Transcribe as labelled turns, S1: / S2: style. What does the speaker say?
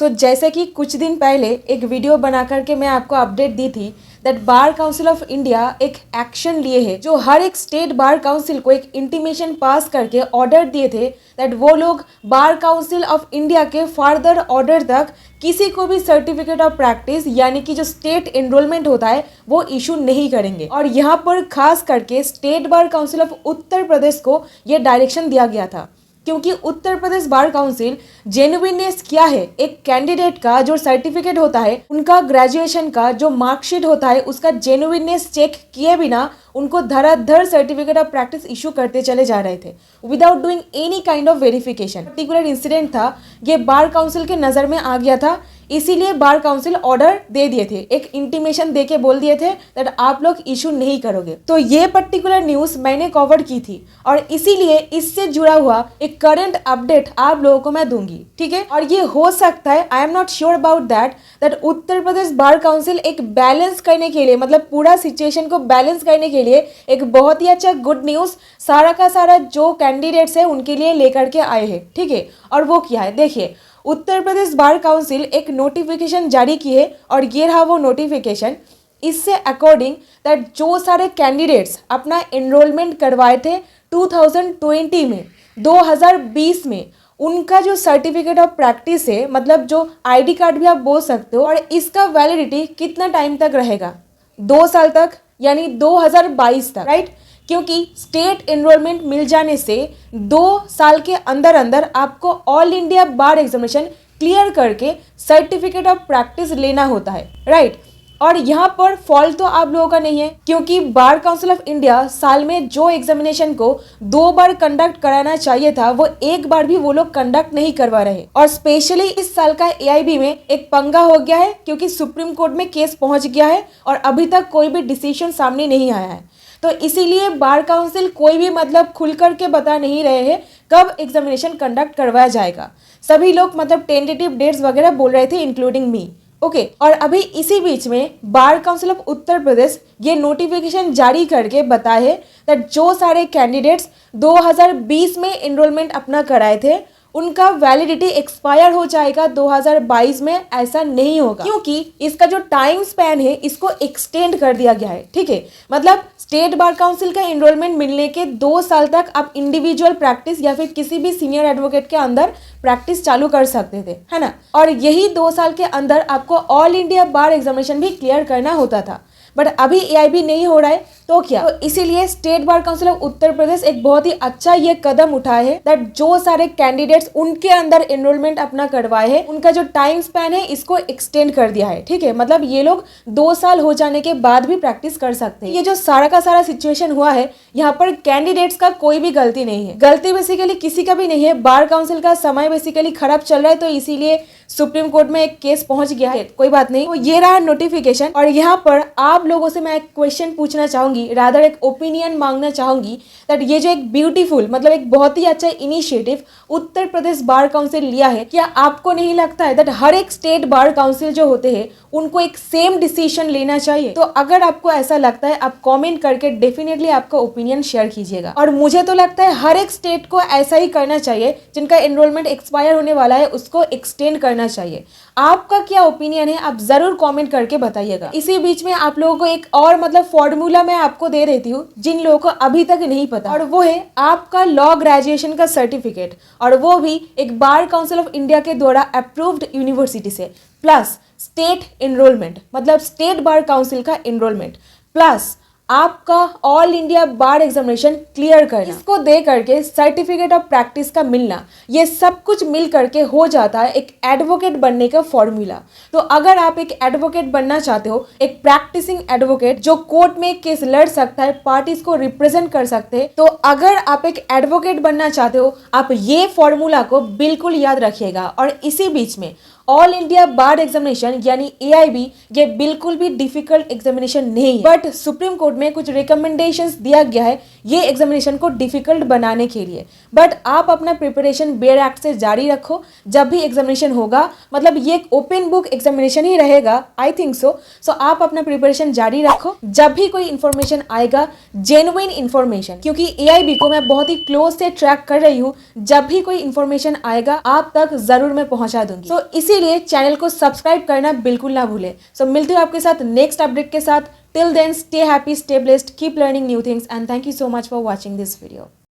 S1: जैसे कि कुछ दिन पहले एक वीडियो बना करके मैं आपको अपडेट दी थी that bar council of India एक एक्शन लिए है, जो हर एक स्टेट बार काउंसिल को एक इंटीमेशन पास करके ऑर्डर दिए थे दैट वो लोग बार काउंसिल ऑफ इंडिया के फर्दर ऑर्डर तक किसी को भी सर्टिफिकेट ऑफ प्रैक्टिस यानी कि जो स्टेट एनरोलमेंट होता है वो इशू नहीं करेंगे। और यहाँ पर खास करके state bar council of Uttar Pradesh को ये डायरेक्शन दिया गया था, क्योंकि Uttar Pradesh bar council genuineness क्या है, एक कैंडिडेट का जो सर्टिफिकेट होता है, उनका ग्रेजुएशन का जो मार्कशीट होता है, उसका जेन्युइननेस चेक किए बिना उनको धड़ाधड़ सर्टिफिकेट ऑफ प्रैक्टिस इशू करते चले जा रहे थे without doing any kind of verification. Particular incident था, ये बार काउंसिल के नज़र में आ गया था, इसीलिए बार काउंसिल ऑर्डर दे दिए थे, एक इंटीमेशन दे के बोल दिए थे दैट आप लोग इशू नहीं करोगे। तो ये पर्टिकुलर न्यूज़ मैंने कवर की थी और इसीलिए इससे जुड़ा हुआ एक करंट अपडेट आप लोगों को मैं दूंगी, ठीक है। और ये हो सकता है, I am not sure about that Uttar Pradesh bar council एक बैलेंस करने के लिए, मतलब पूरा सिचुएशन को बैलेंस करने के लिए एक बहुत ही अच्छा गुड न्यूज़ सारा का सारा जो कैंडिडेट्स है उनके लिए लेकर के आए हैं, ठीक है। और वो क्या है, देखिए, उत्तर प्रदेश बार काउंसिल एक नोटिफिकेशन जारी की है और ये रहा वो नोटिफिकेशन। इससे अकॉर्डिंग दैट जो सारे कैंडिडेट्स अपना एनरोलमेंट करवाए थे 2020 में, 2020 में, उनका जो सर्टिफिकेट ऑफ प्रैक्टिस है, मतलब जो आईडी कार्ड भी आप बोल सकते हो, और इसका वैलिडिटी कितना टाइम तक रहेगा, 2 साल तक, यानी 2022 तक, राइट। क्योंकि स्टेट एनरोलमेंट मिल जाने से 2 साल के अंदर अंदर आपको ऑल इंडिया बार एग्जामिनेशन क्लियर करके सर्टिफिकेट ऑफ प्रैक्टिस लेना होता है, राइट। और यहाँ पर फॉल्ट तो आप लोगों का नहीं है, क्योंकि बार काउंसिल ऑफ इंडिया साल में जो एग्जामिनेशन को 2 बार कंडक्ट कराना चाहिए था वो 1 बार भी वो लोग कंडक्ट नहीं करवा रहे। और स्पेशली इस साल का एआईबी में एक पंगा हो गया है, क्योंकि सुप्रीम कोर्ट में केस पहुंच गया है और अभी तक कोई भी डिसीजन सामने नहीं आया है। तो इसीलिए बार काउंसिल कोई भी मतलब खुल करके बता नहीं रहे हैं कब एग्जामिनेशन कंडक्ट करवाया जाएगा। सभी लोग मतलब टेंटेटिव डेट्स वगैरह बोल रहे थे, इंक्लूडिंग मी, ओके। और अभी इसी बीच में bar council of Uttar Pradesh ये नोटिफिकेशन जारी करके बताए दैट जो सारे कैंडिडेट्स 2020 में एनरोलमेंट अपना कराए थे उनका वैलिडिटी एक्सपायर हो जाएगा 2022 में। ऐसा नहीं होगा, क्योंकि इसका जो टाइम स्पैन है इसको एक्सटेंड कर दिया गया है, ठीक है। मतलब स्टेट बार काउंसिल का एनरोलमेंट मिलने के 2 साल तक आप इंडिविजुअल प्रैक्टिस या फिर किसी भी सीनियर एडवोकेट के अंदर प्रैक्टिस चालू कर सकते थे, है ना। और यही 2 साल के अंदर आपको ऑल इंडिया बार एग्जामिनेशन भी क्लियर करना होता था, बट अभी एआईबी नहीं हो रहा है, तो क्या, तो इसीलिए state bar council of Uttar Pradesh एक बहुत ही अच्छा ये कदम उठाए है दैट जो सारे कैंडिडेट्स उनके अंदर एनरोलमेंट अपना करवाए हैं उनका जो टाइम स्पैन है इसको एक्सटेंड कर दिया है, ठीक है। मतलब ये लोग 2 साल हो जाने के बाद भी प्रैक्टिस कर सकते हैं। ये जो सारा का सारा सिचुएशन हुआ है, यहाँ पर कैंडिडेट्स का कोई भी गलती नहीं है, गलती बेसिकली किसी का भी नहीं है। बार काउंसिल का समय बेसिकली खराब चल रहा है, तो इसीलिए सुप्रीम कोर्ट में एक केस पहुंच गया है, कोई बात नहीं। तो ये रहा नोटिफिकेशन। और यहाँ पर आप लोगों से मैं एक क्वेश्चन पूछना चाहूंगी, रादर एक ओपिनियन मांगना चाहूंगी दैट ये जो एक ब्यूटीफुल, मतलब एक बहुत ही अच्छा initiative Uttar Pradesh bar council लिया है, क्या आपको नहीं लगता है दैट हर एक स्टेट बार काउंसिल जो होते हैं उनको एक सेम डिसीजन लेना चाहिए? तो अगर आपको ऐसा लगता है आप कमेंट करके डेफिनेटली आपका ओपिनियन शेयर कीजिएगा। और मुझे तो लगता है हर एक स्टेट को ऐसा ही करना चाहिए, जिनका एनरोलमेंट एक्सपायर होने वाला है उसको एक्सटेंड करना चाहिए। आपका क्या ओपिनियन है आप जरूर कमेंट करके बताइएगा। इसी बीच में आप लोगों को एक और मतलब फॉर्मूला मैं आपको दे देती हूँ जिन लोगों को अभी तक नहीं पता, और वो है आपका लॉ ग्रेजुएशन का सर्टिफिकेट, और वो भी एक बार काउंसिल ऑफ इंडिया के द्वारा अप्रूव्ड यूनिवर्सिटी से, प्लस स्टेट एनरोलमेंट, मतलब स्टेट बार काउंसिल का एनरोलमेंट, प्लस आपका ऑल इंडिया बार एग्जामिनेशन क्लियर करना, इसको दे करके सर्टिफिकेट ऑफ प्रैक्टिस का मिलना, ये सब कुछ मिल करके हो जाता है एक एडवोकेट बनने का फॉर्मूला। तो अगर आप एक एडवोकेट बनना चाहते हो, एक प्रैक्टिसिंग एडवोकेट जो कोर्ट में केस लड़ सकता है, पार्टीज को रिप्रेजेंट कर सकते हैं, तो अगर आप एक एडवोकेट बनना चाहते हो आप ये फॉर्मूला को बिल्कुल याद रखिएगा। और इसी बीच में ऑल इंडिया बार एग्जामिनेशन यानी एआईबी ये बिल्कुल भी डिफिकल्ट एग्जामिनेशन नहीं है, बट सुप्रीम कोर्ट में कुछ रिकमेंडेशंस दिया गया है ये एग्जामिनेशन को डिफिकल्ट बनाने के लिए। बट आप अपना प्रिपरेशन बेयर एक्ट से जारी रखो। जब भी एग्जामिनेशन होगा, मतलब ये एक ओपन बुक एग्जामिनेशन ही रहेगा, आई थिंक सो आप अपना प्रिपरेशन जारी रखो। जब भी कोई इन्फॉर्मेशन आएगा, जेन्युइन इन्फॉर्मेशन, क्योंकि एआईबी को मैं बहुत ही क्लोज से ट्रैक कर रही हूँ, जब भी कोई इन्फॉर्मेशन आएगा आप तक जरूर मैं पहुंचा दूंगी। तो इसीलिए चैनल को सब्सक्राइब करना बिल्कुल ना भूले। सो मिलती हूँ आपके साथ नेक्स्ट अपडेट के साथ। Till then, stay happy, stay blessed, keep learning new things, and thank you so much for watching this video.